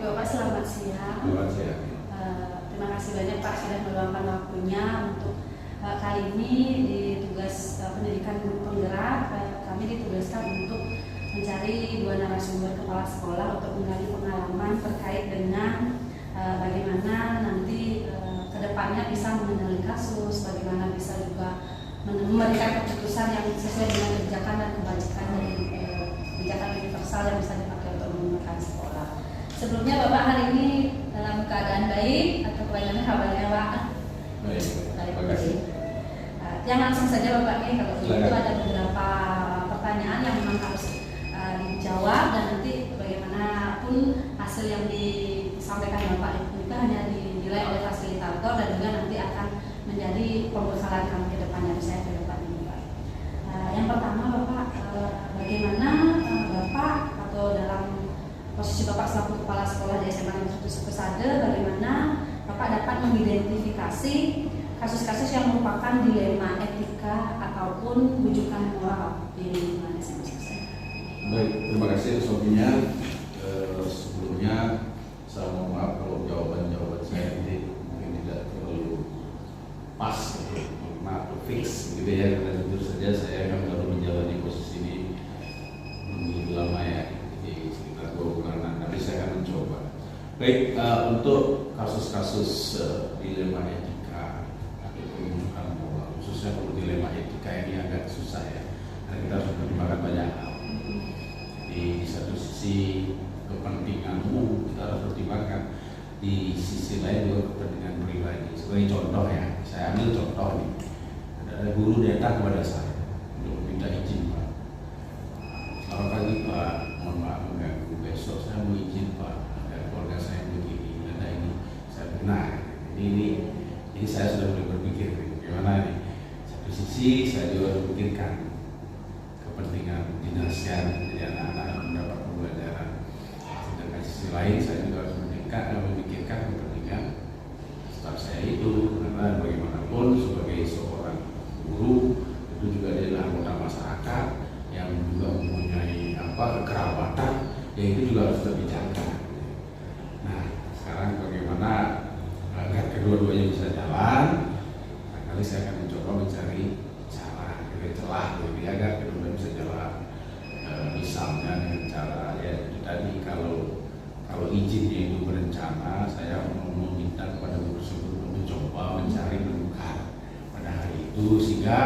Bapak selamat siang. Selamat siang. Terima kasih banyak Pak sudah meluangkan waktunya untuk kali ini di tugas pendidikan guru penggerak. Kami ditugaskan untuk mencari 2 narasumber kepala sekolah untuk menggali pengalaman terkait dengan bagaimana nanti kedepannya bisa mengendali kasus, bagaimana bisa juga memberikan keputusan yang sesuai dengan kebijakan dan kebajikan dari kebijakan universal yang bisa dipakai untuk menggunakan sekolah. Sebelumnya Bapak hari ini dalam keadaan baik atau kebaikannya kabarnya Pak? Baik, terima kasih. Yang langsung saja Bapak ini kalau begitu ada beberapa pertanyaan yang memang harus dijawab dan nanti bagaimanapun hasil yang disampaikan Bapak itu hanya dinilai oleh fasilitator dan juga nanti akan menjadi pembekalan kami ke depannya saya ke depan ini Pak. Yang pertama Bapak, bagaimana Bapak atau dalam posisi Bapak selaku kepala sekolah di SMA Negeri 1 Sukesade, bagaimana Bapak dapat mengidentifikasi kasus-kasus yang merupakan dilema etika ataupun bujukan moral di lingkungan SMA Sukesade? Baik, terima kasih Sofinya. Sebelumnya saya mohon maaf kalau jawaban saya ini mungkin tidak terlalu pas, maaf fix gitu ya, karena tentu saja saya kan baru menjalani posisi ini lebih lama ya, jadi sekitar 2 bulanan, tapi saya akan mencoba. Baik, untuk kasus-kasus dilema etika ataupun subhanallah, khususnya kalau dilema etika ini agak susah ya, karena kita harus mempertimbangkan banyak hal. Di satu sisi kepentinganmu kita harus pertimbangkan, di sisi lain juga kepentingan pribadi. Sebagai contoh ya, saya ambil contoh nih, ada guru datang kepada saya untuk minta izin, Pak. Selamat pagi Pak, mohon maaf mengganggu, besok saya mau izin Pak, ada keluarga saya begini, ada ini, saya benar. Ini saya sudah mulai berpikir gimana nih. Satu sisi saya juga memikirkan kepentingan dinaskan, jadi anak-anak mendapat pembelajaran. Sedangkan sisi lain saya juga harus memikirkan kepentingan staf saya itu, karena bagaimanapun sebagai seorang guru itu juga dia adalah anggota masyarakat yang juga mempunyai kekerabatan, ya itu juga harus dijaga. Nah, sekarang bagaimana agar kedua-duanya bisa jalan? Kali saya akan mencoba mencari cara, celah agar kedua-duanya bisa jalan. Misalnya dengan cara ya tadi, kalau izinnya itu berencana, saya meminta kepada guru tersebut mencoba mencari menemukan pada hari itu, sehingga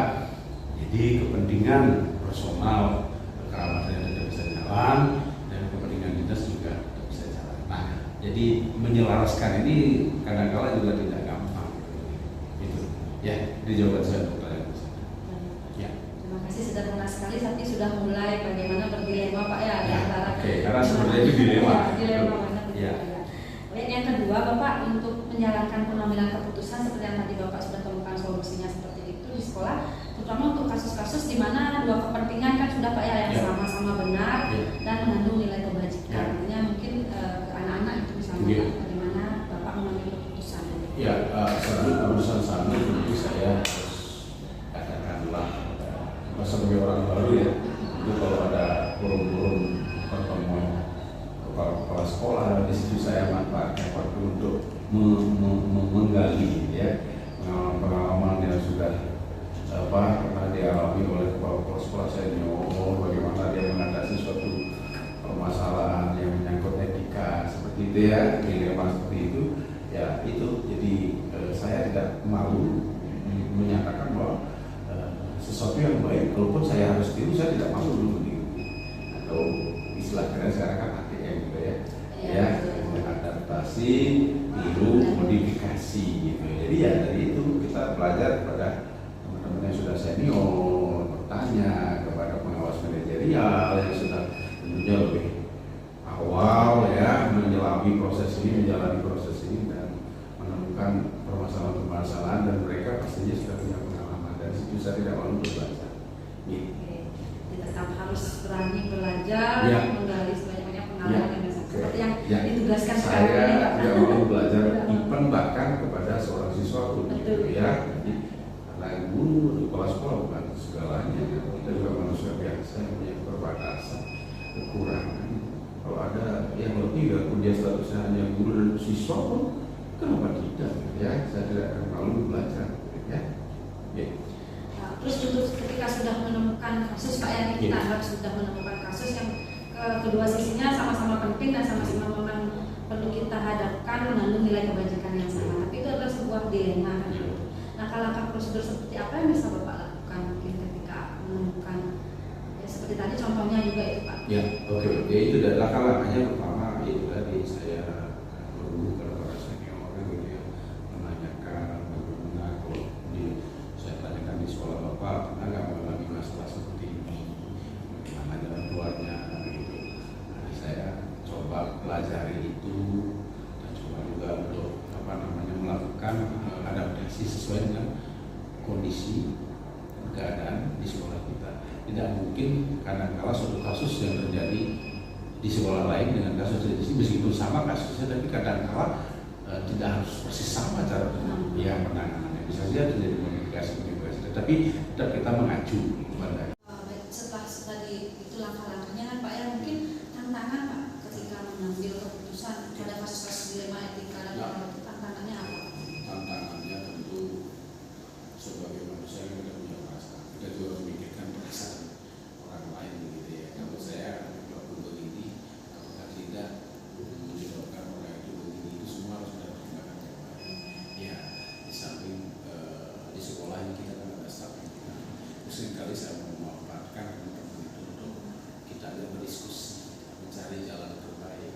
jadi kepentingan personal kekerabatan tidak bisa jalan dan kepentingan dinas juga tidak bisa jalan. Nah, jadi menyelaraskan ini kadang-kala juga tidak gampang. Itu ya, itu jawaban saya untuk kalian. Ya. Terima kasih, sederhana sekali, tapi sudah mulai bagaimana berdilema Pak ya, Ya, antara karena sebenarnya itu dilema. Dilema banget. Ya. Baik, yang kedua Bapak, untuk menjalankan pengambilan keputusan seperti yang tadi Bapak sudah temukan solusinya seperti itu di sekolah, terutama untuk kasus-kasus di mana dua kepentingan kan sudah Pak ya, yang sama-sama benar dan mengandung nilai kebajikan. Artinya mungkin ke anak-anak itu misalnya bagaimana Bapak mengambil keputusan. Ya, sebelum urusan sama tentu saya harus katakanlah sebagai orang baru ya, itu kalau ada forum-forum pertemuan kepala sekolah, di situ saya manfaatkan waktu untuk menggali ya pengalaman yang sudah pernah dialami oleh kepala sekolah senior, bagaimana dia mengatasi suatu permasalahan yang menyangkut etika seperti itu ya, dilema seperti itu ya. Itu jadi saya tidak malu menyatakan bahwa sesuatu yang baik, walaupun saya harus tiru, saya tidak malu dulu meniru, atau istilahnya sekarang kan ATM gitu ya, adaptasi, tiru, modifikasi gitu. Jadi ya dari itu kita belajar kepada teman-teman yang sudah senior, bertanya kepada pengawas manajerial yang sudah tentunya lebih awal ya, menjalani proses ini dan menemukan permasalahan-permasalahan, dan mereka pastinya sudah punya pengalaman, dan itu saya tidak malu untuk belajar. Kita tetap harus berani belajar, menggali sebanyak-banyak pengalaman yang bisa. Seperti yang ditugaskan sekarang ini Pak. Saya tidak mau belajar even bahkan kepada seorang siswa pun gitu ya. Jadi karena guru, kepala sekolah bukan segalanya, kita juga manusia biasa yang punya keterbatasan, kekurangan. Kalau ada yang lebih, walaupun dia statusnya hanya guru dan siswa pun, kenapa tidak ya? Saya tidak akan malu belajar ya. Terus untuk ketika sudah menemukan kasus Pak, yang kita anggap sudah menemukan kasus yang kedua sisinya sama-sama penting dan sama-sama memang perlu kita hadapkan, mengandung nilai kebajikan yang sama, tapi itu adalah sebuah dilema kan. Nah, langkah prosedur seperti apa yang bisa Bapak lakukan mungkin ketika menemukan ya, seperti tadi contohnya juga itu Pak. Ya, oke. Ya, itu adalah langkah-langkahnya. Pertama itu tadi saya berhubung kepada senior gitu ya, menanyakan bagaimana kalau saya tanyakan di sekolah Bapak pernah nggak mengalami masalah seperti ini, bagaimana jalan keluarnya gitu. Nah, saya coba pelajari itu dan coba juga untuk melakukan adaptasi sesuai dengan kondisi keadaan di sekolah kita. Tidak mungkin kadang-kala suatu kasus yang terjadi di sekolah lain dengan kasus di sini meskipun sama kasusnya, tapi kadang-kala tidak harus persis sama cara penanganannya. Bisa saja terjadi modifikasi, tetapi tetap kita mengacu pada. Setelah tadi itu langkah-langkahnya kan Pak ya, mungkin tantangan Pak ketika mengambil keputusan pada kasus-kasus dilema etika dan tantangannya apa? Tantangannya tentu sebagai manusia yang tidak punya perasaan, kita juga memikirkan perasaan orang lain gitu ya. Kalau saya melakukan ini, apakah tidak menyebabkan orang itu begini, itu semua harus ada pertimbangan yang baik. Ya, di sekolah ini kita kan ada staff pimpinan. Seringkali saya memanfaatkan teman-teman itu untuk kita berdiskusi, mencari jalan terbaik.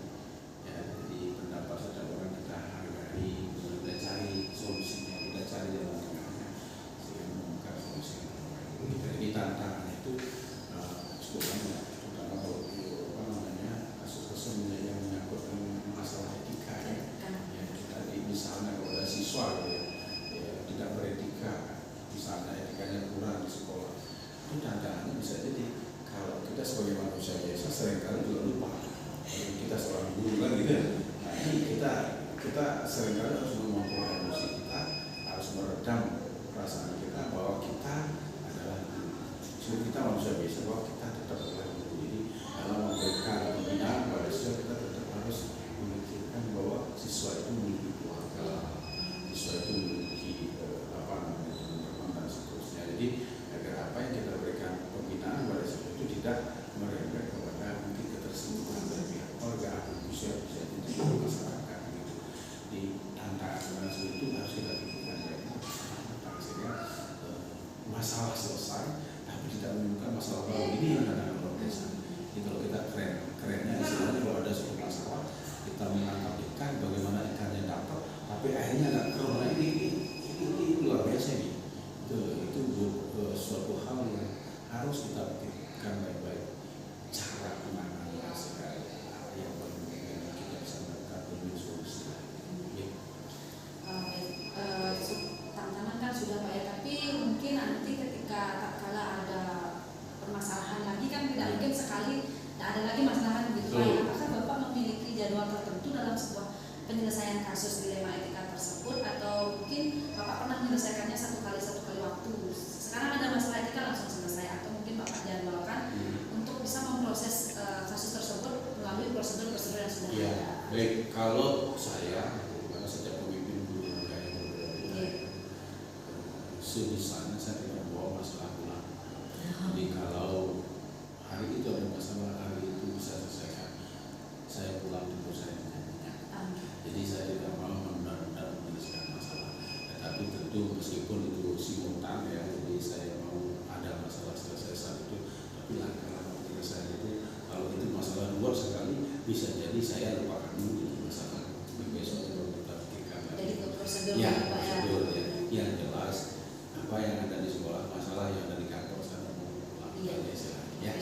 Ya, jadi pendapat setiap orang kita hargai, kita cari solusinya, kita cari jalan tengahnya, sehingga menemukan solusi yang terbaik. Jadi tantangan itu cukup banyak, terutama kalau kasus-kasus yang menyangkut masalah etika ya. Ya, misalnya kalau ada siswa ya, tidak beretika, misalnya etikanya kurang di sekolah, itu tantangannya bisa jadi kalau kita sebagai manusia biasa seringkali juga lupa. Kita seorang guru kan gitu. Nah, ini kita seringkali harus mengontrol emosi kita, harus meredam perasaan kita bahwa kita adalah guru. So, kita manusia biasa bahwa kita tetap adalah guru. Jadi dalam memberikan pembinaan pada siswa kita tetap harus memikirkan bahwa siswa itu memiliki keluarga, siswa itu memiliki teman-teman dan seterusnya. Jadi agar apa yang kita berikan pembinaan pada siswa itu tidak merembet kepada mungkin ketersinggungan dari pihak keluarga atau bisa jadi masyarakat gitu. Di tantangan itu harus kita pikirkan baik-baik sehingga masalah selesai tapi tidak menimbulkan masalah baru. Ini yang kadang-kadang luar biasa. Jadi kalau kita kerennya istilahnya kalau ada suatu masalah kita menangkap ikan, bagaimana ikannya dapat tapi akhirnya nggak keruh. Ini luar biasa nih. Itu suatu hal yang harus kita pikirkan baik-baik, cara penanganan segala yang kita bisa melakukan dengan solusi. Tantangan kan sudah Pak ya, tapi mungkin nanti ketika tak kala ada permasalahan lagi kan tidak mungkin sekali tidak ada lagi masalah gitu Pak. Apakah Bapak memiliki jadwal tertentu dalam sebuah penyelesaian kasus dilema etika tersebut, atau mungkin Bapak pernah menyelesaikannya satu kali waktu? Sekarang ada masalah etika langsung selesai, atau mungkin Bapak jadwalkan untuk bisa memproses kasus tersebut melalui prosedur-prosedur yang sudah ada. Baik, kalau saya sejak pemimpin guru yang berbeda, sebisanya saya tidak bawa masalah pulang. Jadi kalau hari itu ada masalah, hari itu bisa selesaikan, saya pulang dulu saya menyanyinya. Jadi saya tidak mau menunda-nunda menyelesaikan masalah. Tetapi tentu meskipun itu simultan ya, jadi saya mau ada masalah selesai saat itu. Tapi langkah-langkah penyelesaian itu, kalau itu masalah luar sekali, bisa jadi saya lupakan dulu itu masalah. Besok baru kita pikirkan. Jadi itu prosedur ya, Pak ya. prosedur ya. Yang jelas apa yang ada di sekolah, masalah yang ada di kantor saya mau pulang. Iya. Ya.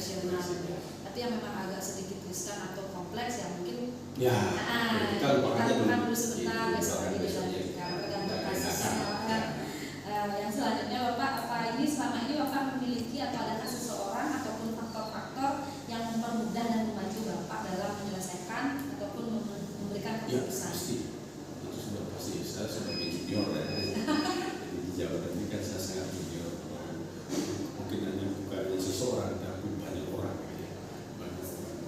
Tapi yang memang agak sedikit riskan atau kompleks ya mungkin kita lupakan dulu sebentar, besok lagi dilanjutkan tergantung kasusnya. Yang selanjutnya Bapak, apa ini selama ini Bapak memiliki atau ada seseorang ataupun faktor-faktor yang mempermudah dan membantu Bapak dalam menyelesaikan ataupun memberikan keputusan? Pasti, itu sudah pasti. Saya sebagai junior ya. Jadi di jabatan ini kan saya sangat junior. Mungkin hanya bukan seseorang, tapi banyak orang ya. Banyak orang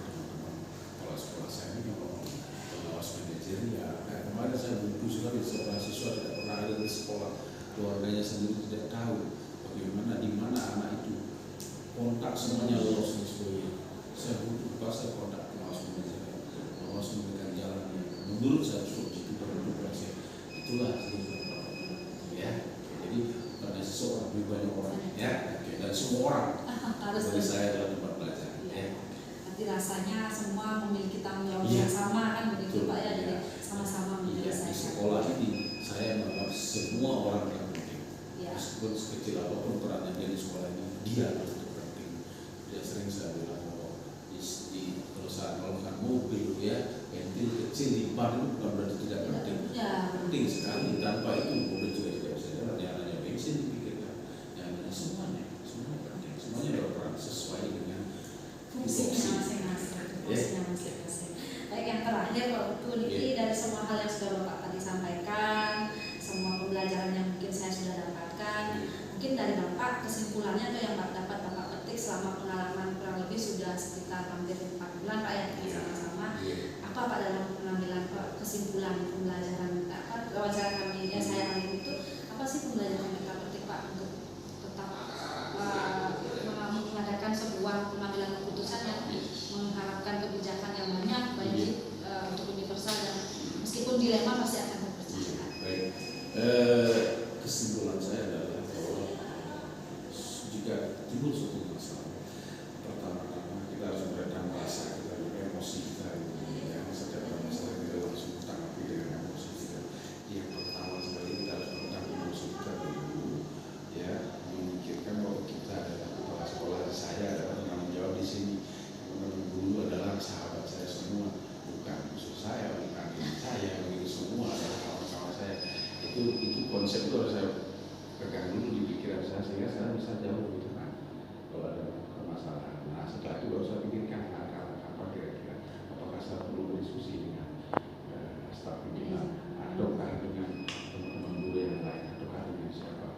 teman-teman sekolah saya ini kalau pengawas manajer ya. Kemarin saya buku sekali seorang siswa tidak pernah ada di sekolah, keluarganya sendiri tidak tahu bagaimana di mana anak itu, kontak semuanya lolos dan sebagainya. Saya butuh saya kontak pengawas manajer, pengawas memberikan jalannya. Menurut saya cukup itu berdokumentasi. Itulah ya. Jadi pada seseorang lebih banyak orang ya, dan semua orang harus bagi saya adalah tempat belajar. Ya. Nanti rasanya semua memiliki tanggung jawab yang sama kan begitu Pak ya, jadi sama-sama menyelesaikan. Di sekolah ini saya menganggap semua orang yang penting. Meskipun sekecil apapun perannya dia di sekolah ini, dia harus penting. Dia sering saya bilang bahwa di perusahaan melakukan mobil ya, ventil kecil di ban itu bukan berarti tidak penting. Penting sekali. Tanpa itu mobil juga tidak bisa jalan. Yang hanya bensin dipikirkan, yang hanya semuanya penting. Semuanya berperan sesuai dengan fungsinya masing-masing. Baik, yang terakhir Pak Utu, ini dari semua hal yang sudah Bapak tadi sampaikan, semua pembelajaran yang mungkin saya sudah dapatkan, mungkin dari Bapak kesimpulannya atau yang dapat Bapak petik selama pengalaman kurang lebih sudah sekitar hampir 4 bulan Pak ya kita sama-sama. Apa Pak dalam pengambilan kesimpulan pembelajaran wawancara kami yang saya hari itu, apa sih pembelajaran yang kita petik Pak untuk tetap mengadakan sebuah pengambilan keputusan yang mengharapkan kebijakan yang banyak baik untuk universal dan meskipun dilema pasti akan terpecahkan. Baik, kesimpulan saya adalah itu konsep itu harus saya pegang dulu di pikiran saya sehingga saya bisa jauh lebih tenang kalau ada permasalahan. Nah setelah itu baru saya pikirkan langkah-langkah apa kira-kira, apakah saya perlu berdiskusi dengan staf pimpinan ataukah dengan teman-teman guru yang lain ataukah dengan siapa.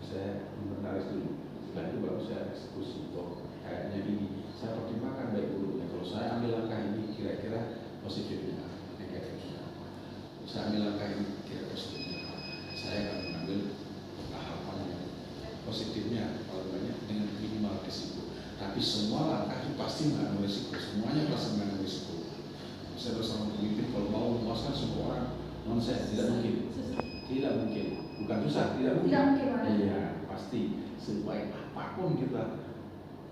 Saya inventaris dulu, setelah itu baru saya eksekusi. Oh kayaknya ini saya pertimbangkan baik buruknya. Kalau saya ambil langkah ini kira-kira positifnya, negatifnya. Saya ambil langkah ini kira positifnya. Saya akan mengambil tahapan yang positifnya kalau banyak dengan minimal risiko. Tapi semua langkah itu pasti mengandung risiko. Semuanya pasti mengandung risiko. Saya bersama pemimpin kalau mau memuaskan semua orang nonsense, tidak mungkin. Tidak mungkin. Bukan susah, tidak mungkin. Tidak mungkin, Pak. Iya, pasti. Sebaik apapun kita,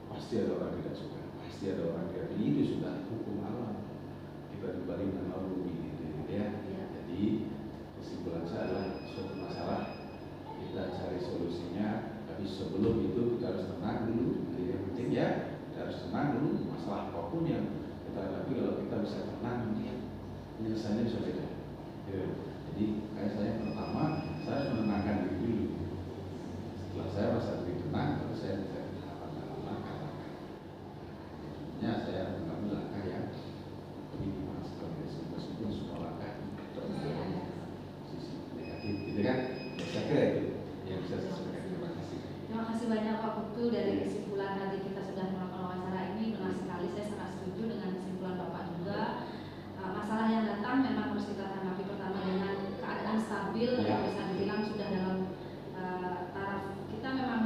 pasti ada orang tidak suka. Pasti ada orang tidak. Itu sudah hukum alam. Kita dibalik dengan Allah gitu ya. Jadi kesimpulan saya adalah suatu masalah kita cari solusinya, tapi sebelum itu kita harus tenang dulu. Jadi yang penting ya kita harus tenang dulu. Masalah apapun yang kita hadapi, kalau kita bisa tenang mungkin penyelesaiannya bisa beda. Jadi kayak saya pertama saya harus menenangkan diri dulu. Setelah saya merasa lebih tenang, baru saya bisa langkah-langkah. Ya saya mengambil langkah yang minimal seperti meskipun semua langkah itu sisi negatif, gitu kan? Ya, saya kira itu yang bisa saya sampaikan. Terima kasih. Terima kasih banyak Pak Putu. Dari kesimpulan tadi kita sudah melakukan wawancara ini, benar sekali saya sangat setuju dengan kesimpulan Bapak juga. Masalah yang datang memang harus kita tanggapi pertama dengan keadaan stabil, yang bisa dibilang sudah dalam taraf kita memang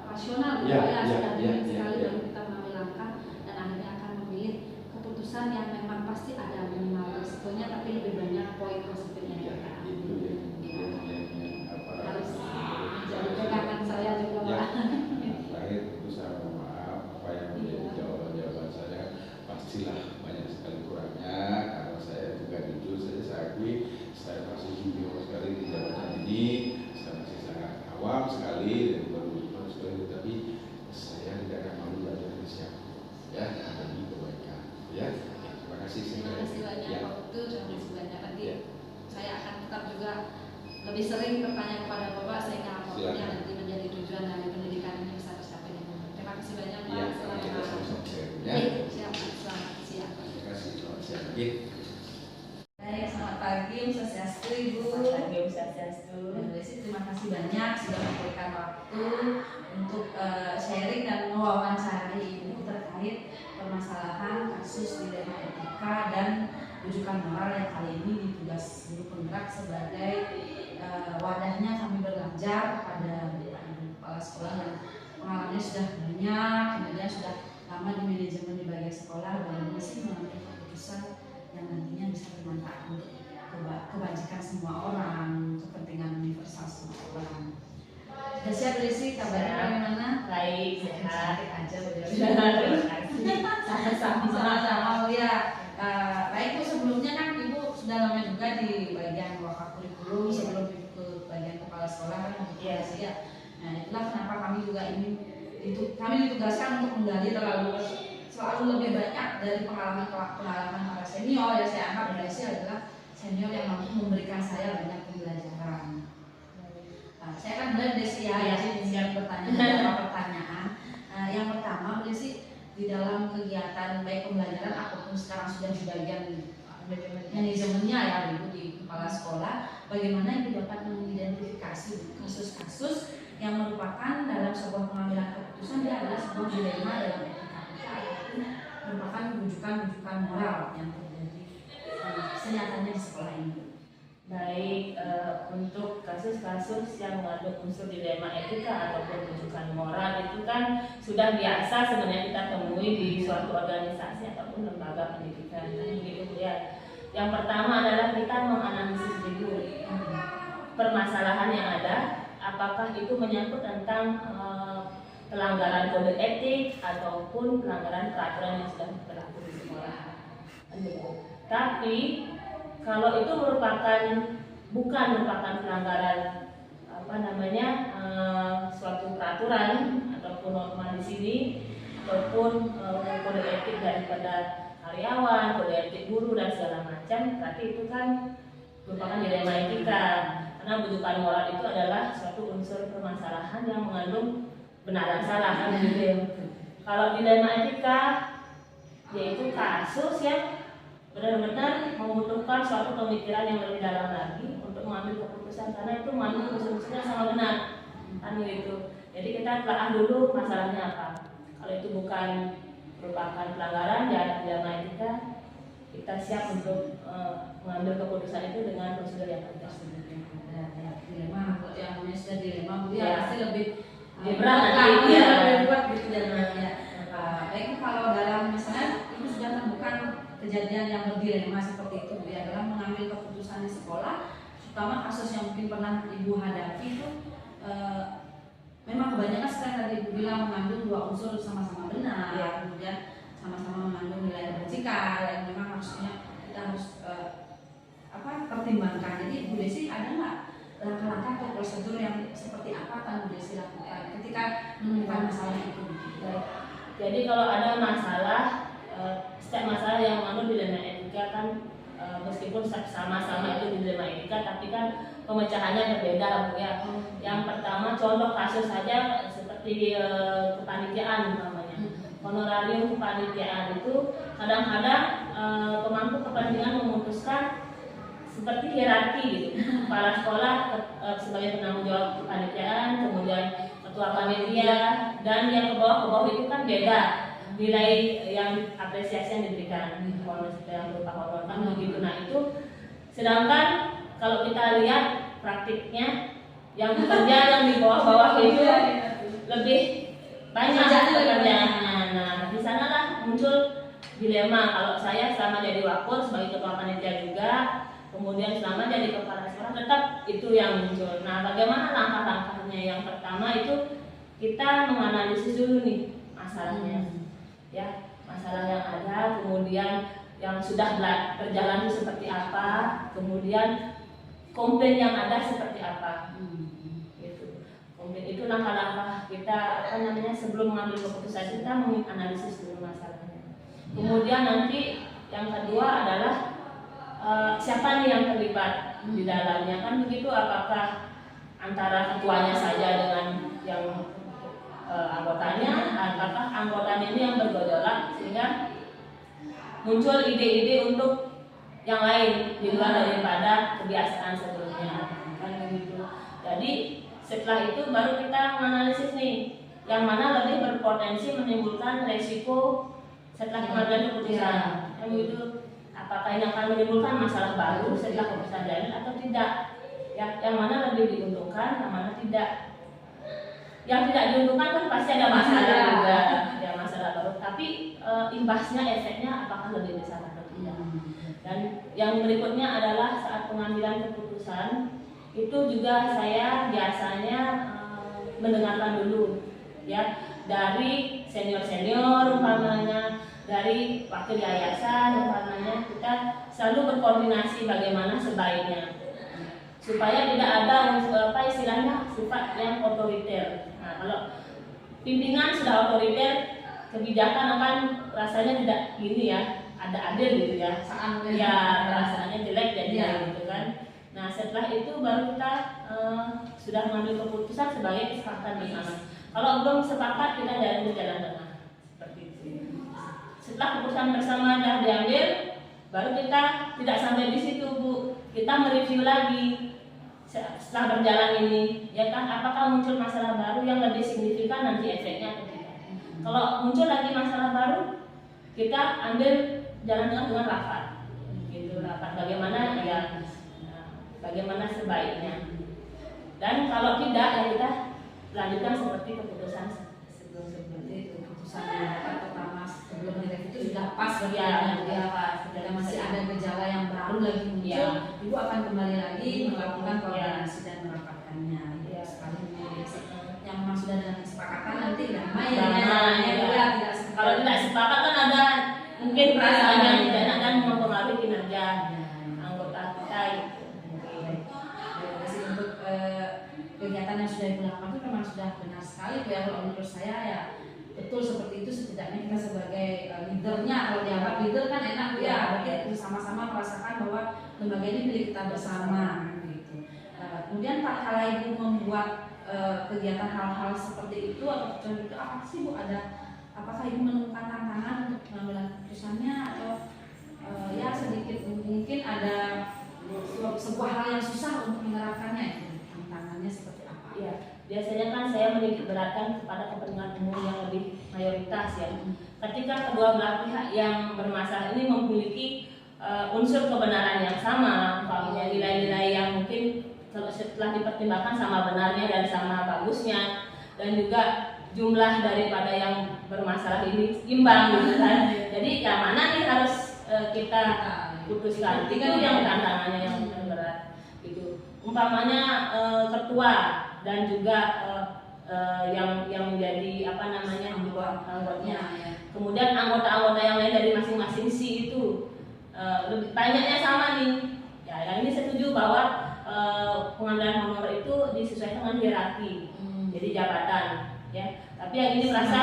rasional, sudah dingin sekali baru kita mengambil langkah dan akhirnya akan memilih keputusan yang memang pasti ada minimal risikonya tapi lebih banyak poin positifnya. Itu yang harus menjadi pegangan saya juga Pak. Terakhir itu saya mohon maaf apa yang menjadi jawaban saya pastilah banyak sekali kurangnya karena saya juga jujur saja saya akui saya masih junior sekali di jabatan ini, saya masih sangat awam sekali dan baru sekali, tapi saya tidak akan malu belajar dari siapa ya demi kebaikan ya. Terima kasih. Terima kasih banyak Pak Putu, terima kasih banyak. Nanti Ya. saya akan tetap juga lebih sering bertanya kepada Bapak sehingga apapun yang nanti menjadi tujuan dari pendidikan ini bisa tercapai dengan baik. Terima kasih banyak Pak. Ya, Selamat kita malam. sama-sama Ya, siap. Selamat siang. Terima kasih. Selamat siang. Ya. Baik, selamat pagi, Om Swastiastu Ibu. Selamat pagi, Om Swastiastu. Terima kasih banyak sudah memberikan waktu untuk sharing dan mewawancarai Ibu terkait permasalahan kasus dilema etika dan rujukan moral yang kali ini di tugas guru penggerak sebagai wadahnya kami belajar pada kepala sekolah yang pengalamannya sudah banyak, kemudian sudah lama di manajemen di bagian sekolah dan masih mengambil keputusan yang nantinya bisa bermanfaat untuk kebajikan semua orang, kepentingan universal semua orang. Sudah siap Desi, kabarnya bagaimana? Baik, sehat. Aja Terima kasih. sama-sama ya. Baik Bu, sebelumnya kan Ibu sudah lama juga di bagian wakaf kurikulum sebelum ke bagian kepala sekolah kan Iya. ya. Nah itulah kenapa kami juga kami ditugaskan untuk menggali selalu lebih banyak dari pengalaman para senior ya. Saya anggap Desi adalah senior yang mampu memberikan saya banyak pembelajaran. Saya akan mulai Desi ya, siap bertanya beberapa pertanyaan. Yang pertama Desi, di dalam kegiatan baik pembelajaran ataupun sekarang sudah di bagian manajemennya ya Ibu di kepala sekolah, bagaimana Ibu dapat mengidentifikasi kasus-kasus yang merupakan dalam sebuah pengambilan keputusan dia adalah sebuah dilema dalam etika kita ataupun merupakan rujukan moral yang terjadi senyatanya di sekolah ini. Baik, untuk kasus-kasus yang mengandung unsur dilema etika ataupun rujukan moral itu kan sudah biasa sebenarnya kita temui di suatu organisasi ataupun lembaga pendidikan kan gitu ya. Yang pertama adalah kita menganalisis dulu permasalahan yang ada, apakah itu menyangkut tentang pelanggaran kode etik ataupun pelanggaran peraturan yang sudah berlaku di sekolah. Tapi kalau itu bukan merupakan pelanggaran suatu peraturan ataupun norma di sini ataupun kode etik daripada karyawan, kode etik guru dan segala macam, berarti itu kan merupakan dilema etika. Karena bujukan moral itu adalah suatu unsur permasalahan yang mengandung benar dan salah kan gitu. Kalau dilema etika yaitu kasus yang benar-benar membutuhkan suatu pemikiran yang lebih dalam lagi untuk mengambil keputusan, karena itu mengandung unsur-unsur yang sama benar kan gitu. Jadi kita telah dulu masalahnya apa. Kalau itu bukan merupakan pelanggaran ya dilema etika, kita siap untuk mengambil keputusan itu dengan prosedur yang ada. Dilema, kalau yang namanya sudah dilema, dia Ya. pasti lebih berat nanti, ya. lebih kuat gitu jalannya. Baik, kalau dalam misalnya itu sudah temukan kejadian yang berdilema seperti itu ya, dalam mengambil keputusan di sekolah, terutama kasus yang mungkin pernah Ibu hadapi itu, memang kebanyakan sekarang tadi Ibu bilang mengandung dua unsur sama-sama benar, Ya. kemudian sama-sama mengandung nilai etika yang memang harusnya kita harus pertimbangkan. Jadi Bu Desi ada nggak langkah-langkah atau prosedur yang seperti apa kan Bu Desi lakukan ketika menemukan masalah itu? Jadi kalau ada masalah, setiap masalah yang mengandung dilema etika kan meskipun sama-sama itu dilema etika, tapi kan pemecahannya berbeda Bu ya. Yang pertama contoh kasus saja seperti kepanitiaan umpamanya. Honorarium kepanitiaan itu kadang-kadang pemangku kepentingan memutuskan seperti hierarki gitu. Kepala sekolah sebagai penanggung jawab kepanitiaan, kemudian ketua panitia, dan yang ke bawah itu kan beda nilai yang apresiasi yang diberikan, yang berupa honor kan begitu. Nah itu, sedangkan kalau kita lihat praktiknya yang bekerja yang di bawah-bawah itu lebih banyak pekerjaannya. Nah di sanalah muncul dilema. Kalau saya selama jadi wakil sebagai ketua panitia juga, kemudian selama jadi kepala sekolah, tetap itu yang muncul. Nah bagaimana langkah-langkahnya? Yang pertama itu kita menganalisis dulu nih masalahnya, ya masalah yang ada, kemudian yang sudah berjalan itu seperti apa, kemudian komplain yang ada seperti apa. Gitu. Komplain itu langkah-langkah kita sebelum mengambil keputusan, kita menganalisis dulu masalahnya. Kemudian nanti yang kedua adalah siapa nih yang terlibat di dalamnya kan begitu, apakah antara ketuanya saja dengan yang anggotanya, apakah anggotanya ini yang bergejolak sehingga muncul ide-ide untuk yang lain di luar daripada kebiasaan sebelumnya kan begitu. Jadi setelah itu baru kita menganalisis nih yang mana lebih berpotensi menimbulkan resiko setelah pengambilan keputusan yang begitu. Apakah ini akan menimbulkan masalah baru setelah keputusan diambil atau tidak? Yang mana lebih diuntungkan, yang mana tidak? Yang tidak diuntungkan kan pasti ada masalah juga, ya masalah baru. Tapi imbasnya, efeknya apakah lebih besar atau tidak? Dan yang berikutnya adalah saat pengambilan keputusan itu juga saya biasanya mendengarkan dulu, ya dari senior-senior umpamanya, dari wakil yayasan umpamanya, kita selalu berkoordinasi bagaimana sebaiknya supaya tidak ada istilahnya sifat yang otoriter. Nah, kalau pimpinan sudah otoriter, kebijakan akan rasanya tidak gini ya, ada adil gitu ya, ya rasanya jelek jadi gitu kan. Nah setelah itu baru kita sudah mengambil keputusan sebagai kesepakatan bersama. Kalau belum sepakat kita dari jalan tengah seperti itu. Setelah keputusan bersama sudah diambil, baru kita tidak sampai di situ Bu, kita mereview lagi setelah berjalan ini, ya kan, apakah muncul masalah baru yang lebih signifikan nanti efeknya atau tidak. Kalau muncul lagi masalah baru, kita ambil jalan tengah dengan rapat, gitu, rapat bagaimana ya, bagaimana sebaiknya. Dan kalau tidak ya kita lanjutkan seperti keputusan sebelum-sebelumnya itu. Keputusan yang pertama sebelum direview itu sudah pas bagi ya, pas. Dan masih ada gejala yang baru lagi muncul, ya. Ibu akan kembali lagi melakukan koordinasi dan merapatkannya. Ya. Sekali yang memang sudah dengan kesepakatan nanti damai ya. Kalau tidak sepakat kan ada mungkin perasaan yang tidak enak dan mempengaruhi kinerja anggota kita gitu. Jadi untuk kegiatan yang sudah dilakukan itu memang sudah benar sekali Bu ya. Kalau menurut saya ya betul seperti itu, setidaknya kita sebagai leadernya, kalau dianggap leader kan enak Bu ya, berarti sama-sama merasakan bahwa lembaga ini milik kita bersama gitu. Kemudian Pak, kalau Ibu membuat kegiatan hal-hal seperti itu atau contoh itu apa sih Bu? Apakah Ibu menemukan tantangan untuk pengambilan keputusannya atau ya sedikit mungkin ada sebuah hal yang susah untuk menerapkannya, itu tantangannya seperti apa? Ya, biasanya kan saya menitik beratkan kepada kepentingan umum yang lebih mayoritas ya. Ketika kedua belah pihak yang bermasalah ini memiliki unsur kebenaran yang sama, umpamanya nilai-nilai yang mungkin setelah dipertimbangkan sama benarnya dan sama bagusnya, dan juga jumlah daripada yang bermasalah ini imbang gitu kan. Jadi yang mana nih harus kita putuskan, itu yang tantangannya yang berat gitu. Umpamanya ketua dan juga yang menjadi apa namanya anggotanya, kemudian anggota-anggota yang lain dari masing-masing si itu lebih banyaknya sama nih ya, yang ini setuju bahwa pengambilan honor itu disesuaikan dengan hierarki, jadi jabatan ya, tapi yang ini merasa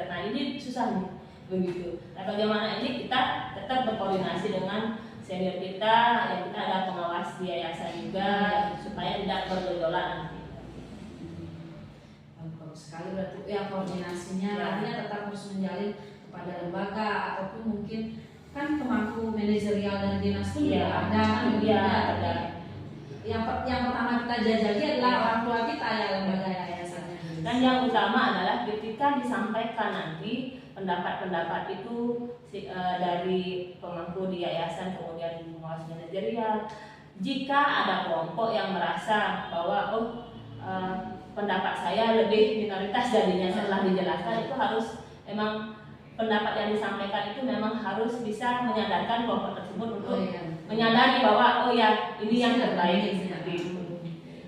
nah ini susah nih begitu. Nah bagaimana ini kita tetap berkoordinasi dengan senior kita, ya kita ada pengawas di yayasan juga supaya tidak bergejolak nanti. Bagus sekali berarti ya koordinasinya, artinya tetap harus menjalin kepada lembaga ataupun mungkin kan pemangku manajerial dari dinas pun juga ada. Ada. Yang pertama kita jajaki adalah orang tua kita ya, lembaga yayasannya. Dan yang utama adalah ketika disampaikan nanti pendapat-pendapat itu dari pemangku di yayasan, kemudian pengawas manajerial, jika ada kelompok yang merasa bahwa pendapat saya lebih minoritas jadinya setelah dijelaskan, itu harus memang pendapat yang disampaikan itu memang harus bisa menyadarkan kelompok tersebut untuk menyadari bahwa ini yang terbaik seperti itu.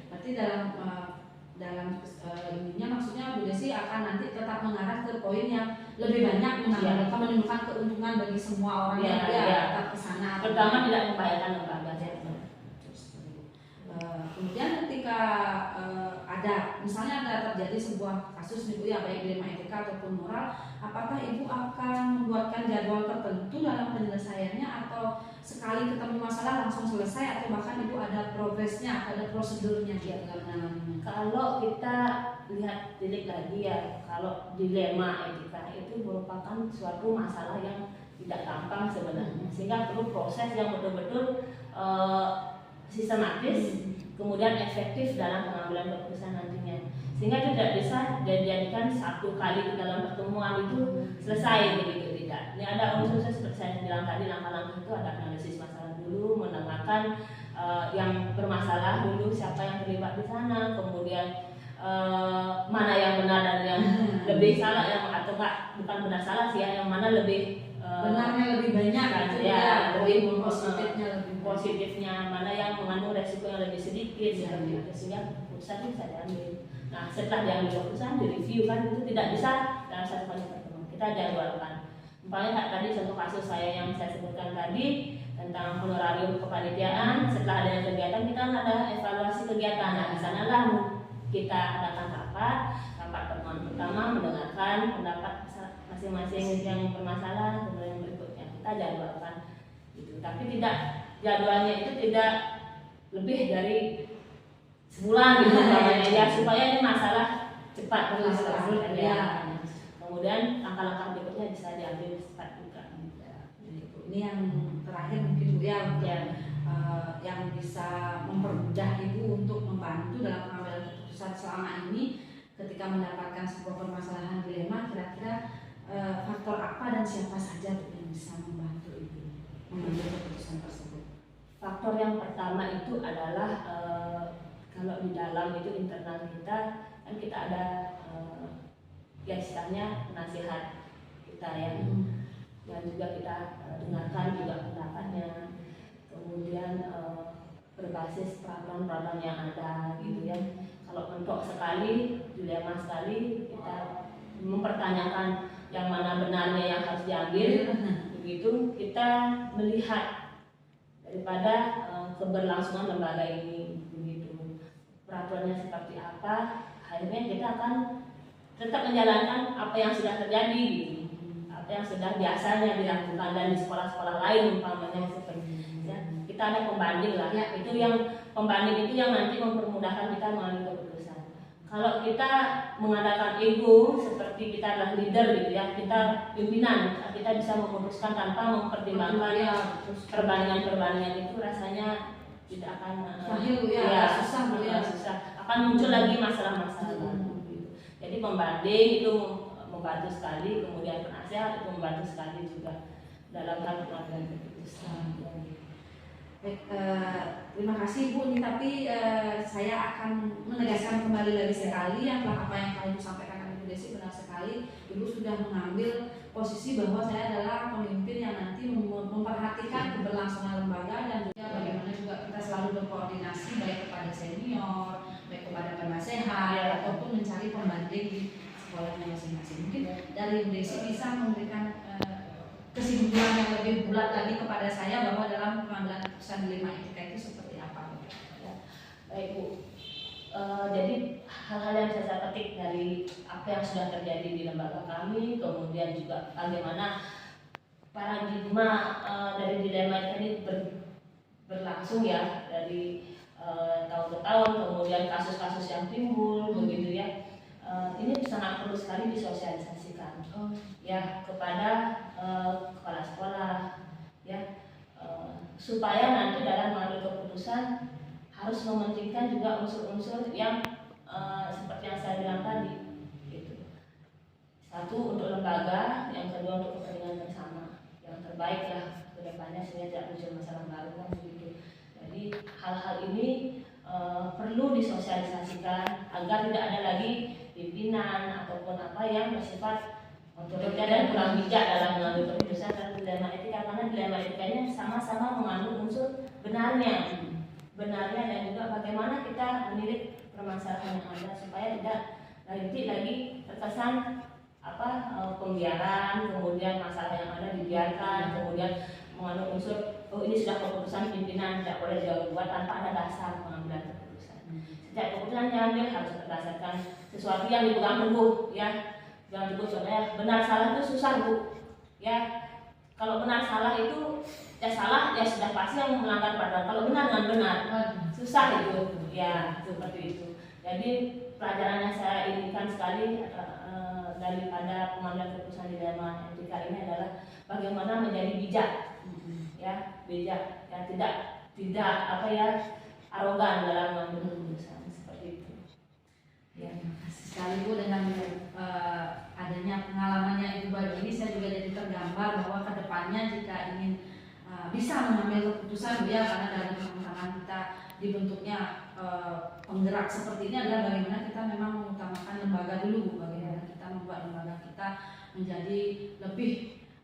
Berarti dalam ininya maksudnya Bu Desi akan nanti tetap mengarah ke poin yang lebih banyak menimbulkan keuntungan bagi semua orang yang tetap ke sana. Pertama tidak membahayakan lembaga. Kemudian ketika misalnya ada terjadi sebuah kasus nih Bu ya, baik dilema etika ataupun moral, apakah Ibu akan membuatkan jadwal tertentu dalam penyelesaiannya atau sekali ketemu masalah langsung selesai, atau bahkan Ibu ada progresnya, ada prosedurnya dalam menanganinya? Kalau kita lihat tilik lagi ya, kalau dilema etika itu merupakan suatu masalah yang tidak gampang sebenarnya, sehingga perlu proses yang betul-betul sistematis, kemudian efektif dalam pengambilan keputusan nantinya, sehingga tidak bisa dijadikan satu kali dalam pertemuan itu selesai begitu, tidak. Ini ada unsur seperti saya bilang tadi, langkah-langkah itu ada analisis masalah dulu, mendengarkan yang bermasalah dulu, siapa yang terlibat di sana, kemudian mana yang benar dan yang lebih salah, yang atau enggak bukan benar salah sih ya, yang mana lebih benarnya lebih banyak lebih positifnya, mana yang mengandung resiko yang lebih sedikit seperti itu, sehingga keputusan bisa diambil. Nah setelah diambil keputusan, direview kan, itu tidak bisa dalam satu kali pertemuan, kita jadwalkan. Umpamanya tadi contoh kasus saya yang saya sebutkan tadi tentang honorarium kepanitiaan, setelah adanya kegiatan kita ada evaluasi kegiatan. Nah di sanalah kita adakan rapat pertemuan pertama, mendengarkan pendapat masing-masing yang bermasalah, kemudian berikutnya kita jadwalkan gitu. Tapi tidak, jadwalnya itu tidak lebih dari sebulan gitu ya, supaya ini masalah cepat selesai ya. Kemudian langkah-langkah berikutnya bisa diambil cepat juga. Ini yang terakhir mungkin Bu ya, yang bisa mempermudah Ibu untuk membantu dalam pengambilan keputusan selama ini ketika mendapatkan sebuah permasalahan dilema, kira-kira faktor apa dan siapa saja yang bisa membantu Ibu mengambil keputusan tersebut? Faktor yang pertama itu adalah kalau di dalam itu internal kita kan kita ada istilahnya nasihat kita ya, yang juga kita dengarkan juga pendapatnya, kemudian berbasis peraturan-peraturan yang ada gitu ya. Kalau mentok sekali, dilema sekali, kita mempertanyakan yang mana benarnya yang harus diambil, begitu kita melihat daripada keberlangsungan lembaga ini, begitu peraturannya seperti apa, akhirnya kita akan tetap menjalankan apa yang sudah terjadi, gitu. Apa yang sudah biasanya dilakukan dan di sekolah-sekolah lain umpamanya seperti ya. Kita kita ada pembanding lah. Ya. Itu yang pembanding itu yang nanti mempermudahkan kita mengambil keputusan. Kalau kita mengadakan ego seperti kita adalah leader gitu ya, kita pimpinan, kita bisa memutuskan tanpa mempertimbangkan Ya, perbandingan-perbandingan itu rasanya tidak akan Sahil, ya, susah, Bu, ya. susah. Akan muncul lagi masalah-masalah baru. Gitu. Jadi pembanding itu membantu sekali, kemudian penasehat itu membantu sekali juga dalam hal pengambilan keputusan. Baik, terima kasih Bu. Ini tapi saya akan menegaskan kembali lagi sekali yang apa yang kalian sampaikan Ibu Desi benar sekali. Ibu sudah mengambil posisi bahwa saya adalah pemimpin yang nanti memperhatikan keberlangsungan lembaga dan juga bagaimana juga kita selalu berkoordinasi baik kepada senior, baik kepada penasehat ataupun mencari pembanding di sekolahnya masing-masing. Mungkin dari Ibu Desi bisa memberikan kesimpulan yang lebih bulat lagi kepada saya bahwa dalam pengambilan keputusan dilema etika itu seperti apa? Ya, baik Bu. Jadi hal-hal yang saya petik dari apa yang sudah terjadi di lembaga kami, kemudian juga bagaimana paradigma dari dilema etika ini berlangsung ya dari tahun ke tahun, kemudian kasus-kasus yang timbul begitu ya. Ini sangat perlu sekali disosialisasikan ya kepada kepala sekolah ya, supaya nanti dalam mengambil keputusan harus mementingkan juga unsur-unsur yang seperti yang saya bilang tadi gitu. Satu untuk lembaga, yang kedua untuk kepentingan bersama yang terbaik lah ke depannya sehingga tidak muncul masalah baru kan begitu. Jadi hal-hal ini perlu disosialisasikan agar tidak ada lagi pimpinan ataupun apa yang bersifat otoriter dan kurang bijak dalam mengambil keputusan dalam dilema etika, karena dilema etikanya sama-sama mengandung unsur benarnya dan juga bagaimana kita menilik permasalahan yang ada supaya tidak lagi terkesan pembiaran, kemudian masalah yang ada dibiarkan, kemudian mengandung unsur ini sudah keputusan pimpinan tidak boleh dibuat tanpa ada dasar pengambilan keputusan. Setiap keputusan yang diambil harus berdasarkan sesuatu yang dipegang teguh ya. Jangan teguh contohnya benar salah itu susah Bu ya. Kalau benar salah itu ya salah ya sudah pasti yang melanggar peraturan. Kalau benar dengan benar susah itu ya, seperti itu. Jadi pelajaran yang saya inginkan sekali daripada pengambilan keputusan dilema etika ini adalah bagaimana menjadi bijak ya, bijak ya, tidak arogan dalam mengambil keputusan seperti itu ya. Sekali Bu, dengan adanya pengalamannya Ibu Bayu ini saya juga jadi tergambar bahwa kedepannya jika ingin bisa mengambil keputusan Bu ya, karena dalam tantangan kita dibentuknya penggerak seperti ini adalah bagaimana kita memang mengutamakan lembaga dulu Bu, bagaimana kita membuat lembaga kita menjadi lebih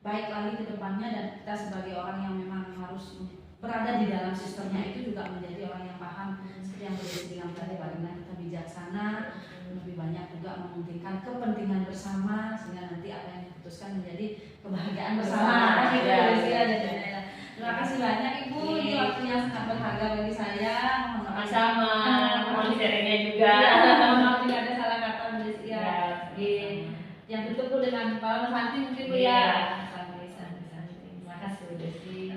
baik lagi ke depannya, dan kita sebagai orang yang memang harus berada di dalam sistemnya itu juga menjadi orang yang paham seperti yang sudah dibilang tadi, bagaimana kita bijaksana, lebih banyak juga mementingkan kepentingan bersama sehingga nanti apa yang diputuskan menjadi kebahagiaan bersama. Terima kasih banyak Ibu, ini waktu yang sangat berharga bagi saya. Sama-sama, mohon sharingnya juga. Mohon maaf jika ada salah kata Bu Desi ya. Yang tutup dengan Pak Santi mungkin Bu ya. Terima kasih Bu Desi.